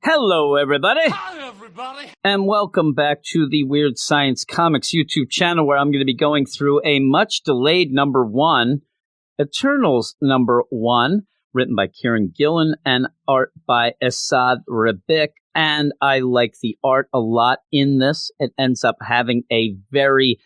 Hello, everybody. Hi, everybody. And welcome back to the Weird Science Comics YouTube channel, where I'm going to be going through a much-delayed #1, Eternals #1, written by Kieran Gillen and art by Assad Rebic. And I like the art a lot in this. It ends up having a very,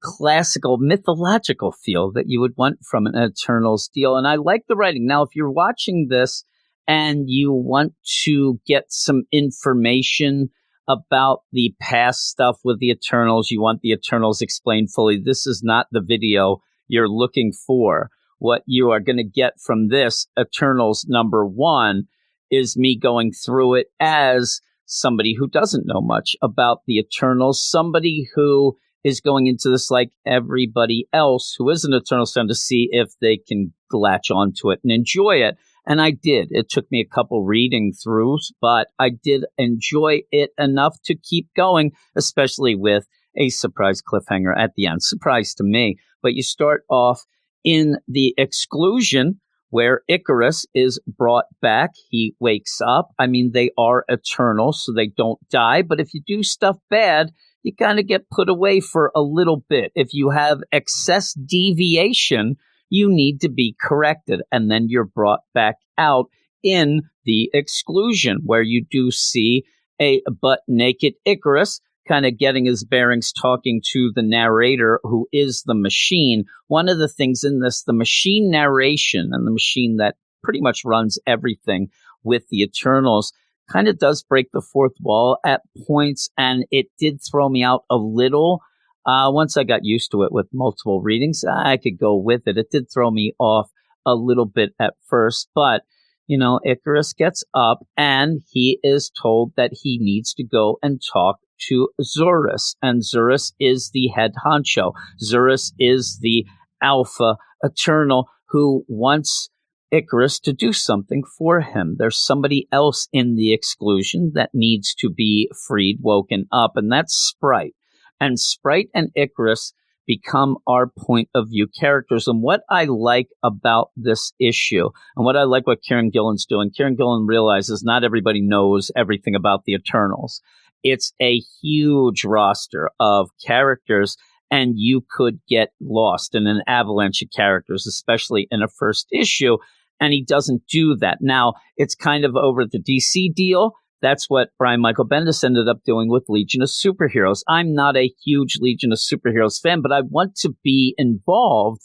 classical, mythological feel that you would want from an Eternals deal. And I like the writing. Now, if you're watching this and you want to get some information about the past stuff with the Eternals, you want the Eternals explained fully, this is not the video you're looking for. What you are going to get from this Eternals #1 is me going through it as somebody who doesn't know much about the Eternals, somebody who is going into this like everybody else who is an Eternals fan to see if they can latch onto it and enjoy it. And I did. It took me a couple reading throughs, but I did enjoy it enough to keep going, especially with a surprise cliffhanger at the end. Surprise to me. But you start off in the Exclusion, where Icarus is brought back. He wakes up. I mean, they are eternal, so they don't die. But if you do stuff bad, you kind of get put away for a little bit. If you have excess deviation, you need to be corrected, and then you're brought back out in the Exclusion, where you do see a butt-naked Icarus kind of getting his bearings, talking to the narrator, who is the machine. One of the things in this, the machine narration and the machine that pretty much runs everything with the Eternals, kind of does break the fourth wall at points, and it did throw me out a little. Once I got used to it with multiple readings, I could go with it. It did throw me off a little bit at first, but, Icarus gets up and he is told that he needs to go and talk to Zurus, and Zurus is the head honcho. Zurus is the Alpha Eternal who wants Icarus to do something for him. There's somebody else in the Exclusion that needs to be freed, woken up, and that's Sprite. And Sprite and Icarus become our point of view characters. And what I like about this issue, and what I like what Kieran Gillen's doing, Kieran Gillen realizes not everybody knows everything about the Eternals. It's a huge roster of characters, and you could get lost in an avalanche of characters, especially in a first issue. And he doesn't do that. Now, it's kind of over the DC deal. That's what Brian Michael Bendis ended up doing with Legion of Superheroes. I'm not a huge Legion of Superheroes fan, but I want to be involved.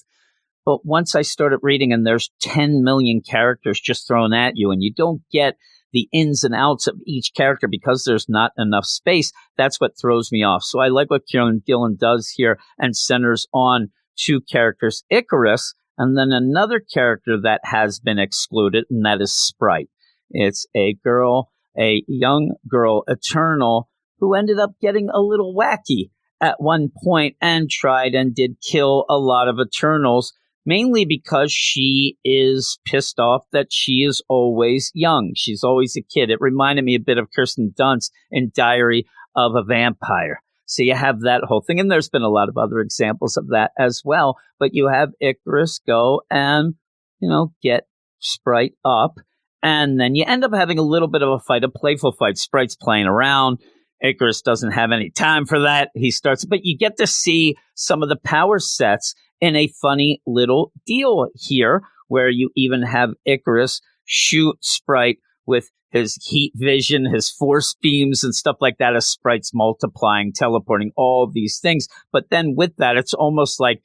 But once I started reading and there's 10 million characters just thrown at you, and you don't get the ins and outs of each character because there's not enough space, that's what throws me off. So I like what Kieran Gillen does here and centers on two characters, Icarus, and then another character that has been excluded, and that is Sprite. It's a young girl, Eternal, who ended up getting a little wacky at one point and tried and did kill a lot of Eternals, mainly because she is pissed off that she is always young. She's always a kid. It reminded me a bit of Kirsten Dunst in Diary of a Vampire. So you have that whole thing. And there's been a lot of other examples of that as well. But you have Icarus go and, get Sprite up. And then you end up having a little bit of a fight, a playful fight. Sprite's playing around. Icarus doesn't have any time for that. But you get to see some of the power sets in a funny little deal here, where you even have Icarus shoot Sprite with his heat vision, his force beams and stuff like that, as Sprite's multiplying, teleporting, all of these things. But then with that, it's almost like,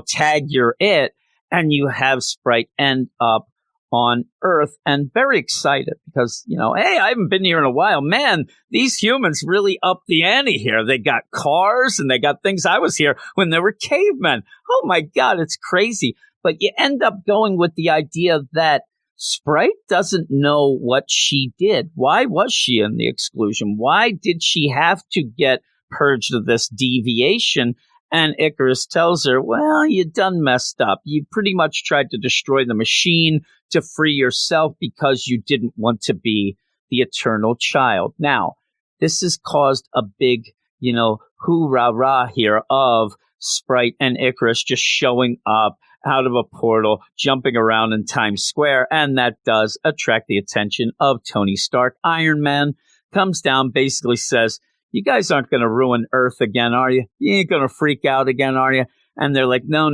tag you're it, and you have Sprite end up on Earth, and very excited because, hey, I haven't been here in a while. Man, these humans really upped the ante here. They got cars and they got things. I was here when there were cavemen. Oh my God, it's crazy. But you end up going with the idea that Sprite doesn't know what she did. Why was she in the Exclusion? Why did she have to get purged of this deviation? And Icarus tells her, well, you done messed up. You pretty much tried to destroy the machine to free yourself because you didn't want to be the eternal child. Now, this has caused a big, hoorah-rah here of Sprite and Icarus just showing up out of a portal, jumping around in Times Square, and that does attract the attention of Tony Stark. Iron Man comes down, basically says, you guys aren't going to ruin Earth again, are you? You ain't going to freak out again, are you? And they're like, no,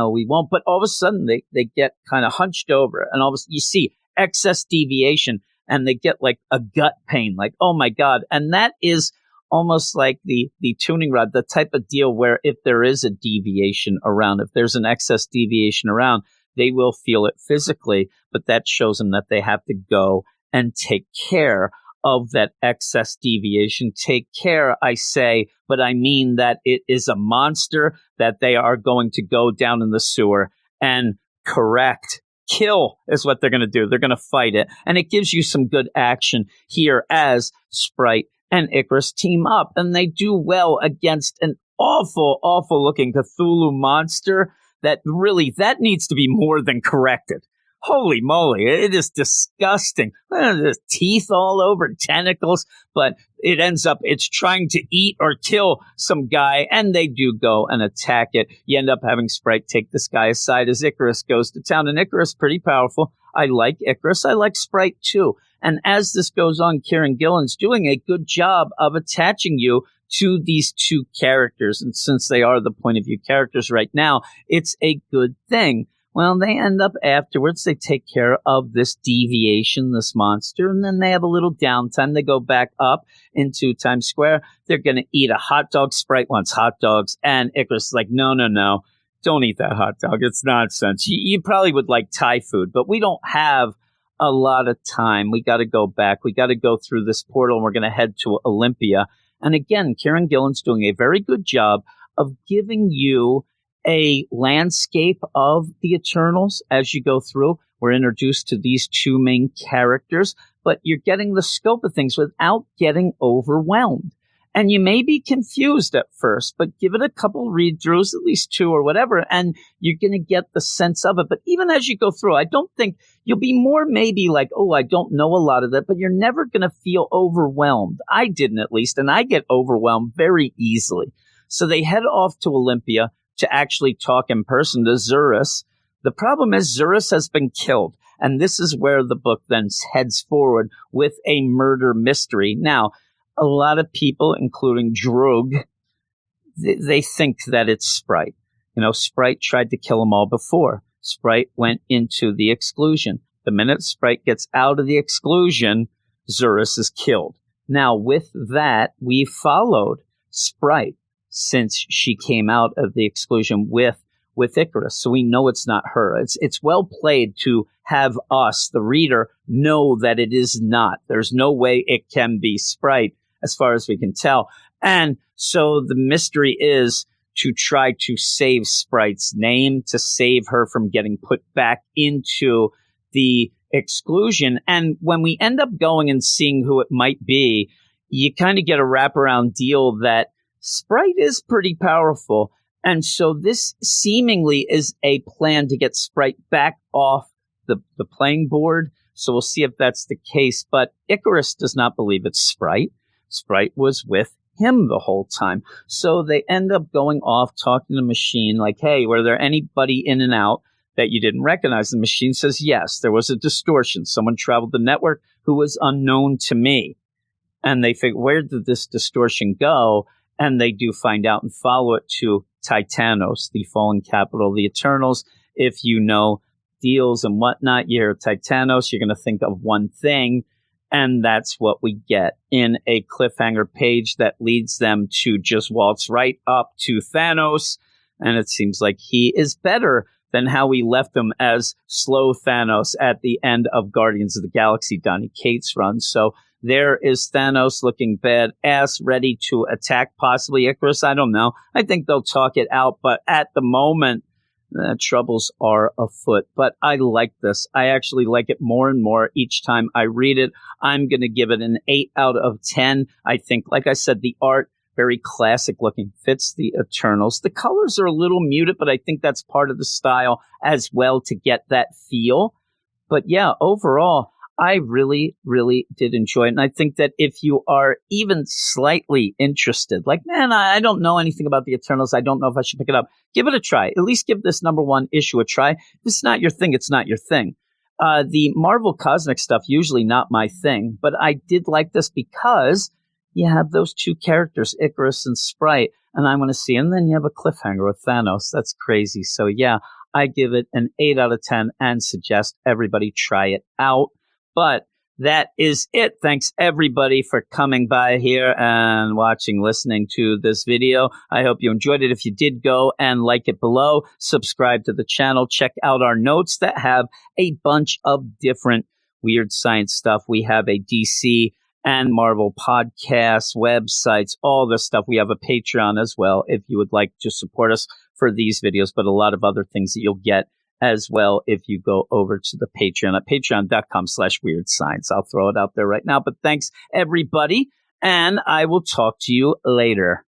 we won't. But all of a sudden, they get kind of hunched over, and all of a sudden, you see excess deviation, and they get like a gut pain, like, oh my God. And that is almost like the tuning rod, the type of deal where if there is a deviation around, if there's an excess deviation around, they will feel it physically, but that shows them that they have to go and take care of that excess deviation. Take care, I say, but I mean that it is a monster that they are going to go down in the sewer and correct. Kill is what they're going to do. They're going to fight it. And it gives you some good action here as Sprite and Icarus team up. And they do well against an awful looking Cthulhu monster that needs to be more than corrected. Holy moly, it is disgusting. There's teeth all over, tentacles, but it ends up, it's trying to eat or kill some guy, and they do go and attack it. You end up having Sprite take this guy aside as Icarus goes to town, and Icarus pretty powerful. I like Icarus. I like Sprite too. And as this goes on, Kieran Gillen's doing a good job of attaching you to these two characters. And since they are the point of view characters right now, it's a good thing. Well, they end up afterwards, they take care of this deviation, this monster, and then they have a little downtime. They go back up into Times Square. They're going to eat a hot dog. Sprite wants hot dogs, and Icarus is like, no, don't eat that hot dog. It's nonsense. You probably would like Thai food, but we don't have a lot of time. We got to go back. We got to go through this portal, and we're going to head to Olympia. And again, Kieran Gillen's doing a very good job of giving you a landscape of the Eternals as you go through. We're introduced to these two main characters, but you're getting the scope of things without getting overwhelmed. And you may be confused at first, but give it a couple read-throughs, at least two or whatever, and you're going to get the sense of it. But even as you go through, I don't think you'll be more maybe like, oh, I don't know a lot of that, but you're never going to feel overwhelmed. I didn't, at least, and I get overwhelmed very easily. So they head off to Olympia to actually talk in person to Zurus. The problem is Zurus has been killed, and this is where the book then heads forward with a murder mystery. Now, a lot of people, including Droog, they think that it's Sprite. You know, Sprite tried to kill them all before. Sprite went into the exclusion. The minute Sprite gets out of the exclusion, Zurus is killed. Now, with that, we followed Sprite since she came out of the exclusion with Icarus. So we know it's not her. It's well played to have us, the reader, know that it is not. There's no way it can be Sprite as far as we can tell. And so the mystery is to try to save Sprite's name, to save her from getting put back into the exclusion. And when we end up going and seeing who it might be, you kind of get a wraparound deal that Sprite is pretty powerful. And so this seemingly is a plan to get Sprite back off the playing board. So we'll see if that's the case. But Icarus does not believe it's Sprite. Sprite was with him the whole time. So they end up going off talking to the machine like, hey, were there anybody in and out that you didn't recognize? The machine says, yes, there was a distortion. Someone traveled the network who was unknown to me. And they figure, where did this distortion go? And they do find out and follow it to Titanos, the fallen capital of the Eternals. If you know deals and whatnot, you hear Titanos, you're going to think of one thing. And that's what we get in a cliffhanger page that leads them to just waltz right up to Thanos. And it seems like he is better than how we left him as slow Thanos at the end of Guardians of the Galaxy, Donny Cates' run. So there is Thanos looking badass, ready to attack possibly Icarus. I don't know. I think they'll talk it out, but at the moment, troubles are afoot. But I like this. I actually like it more and more each time I read it. I'm going to give it an 8 out of 10. I think, like I said, the art, very classic looking, fits the Eternals. The colors are a little muted, but I think that's part of the style as well to get that feel. But yeah, overall, I really, really did enjoy it. And I think that if you are even slightly interested, like, man, I don't know anything about the Eternals. I don't know if I should pick it up. Give it a try. At least give this number one issue a try. If it's not your thing, it's not your thing. The Marvel Cosmic stuff, usually not my thing, but I did like this because you have those two characters, Icarus and Sprite, and I want to see. And then you have a cliffhanger with Thanos. That's crazy. So yeah, I give it an 8 out of 10 and suggest everybody try it out. But that is it. Thanks everybody for coming by here and watching, listening to this video. I hope you enjoyed it. If you did, go and like it below, subscribe to the channel, check out our notes that have a bunch of different weird science stuff. We have a DC and Marvel podcasts, websites, all this stuff. We have a Patreon as well if you would like to support us for these videos, but a lot of other things that you'll get as well if you go over to the Patreon at patreon.com/weirdscience. I'll throw it out there right now. But thanks, everybody, and I will talk to you later.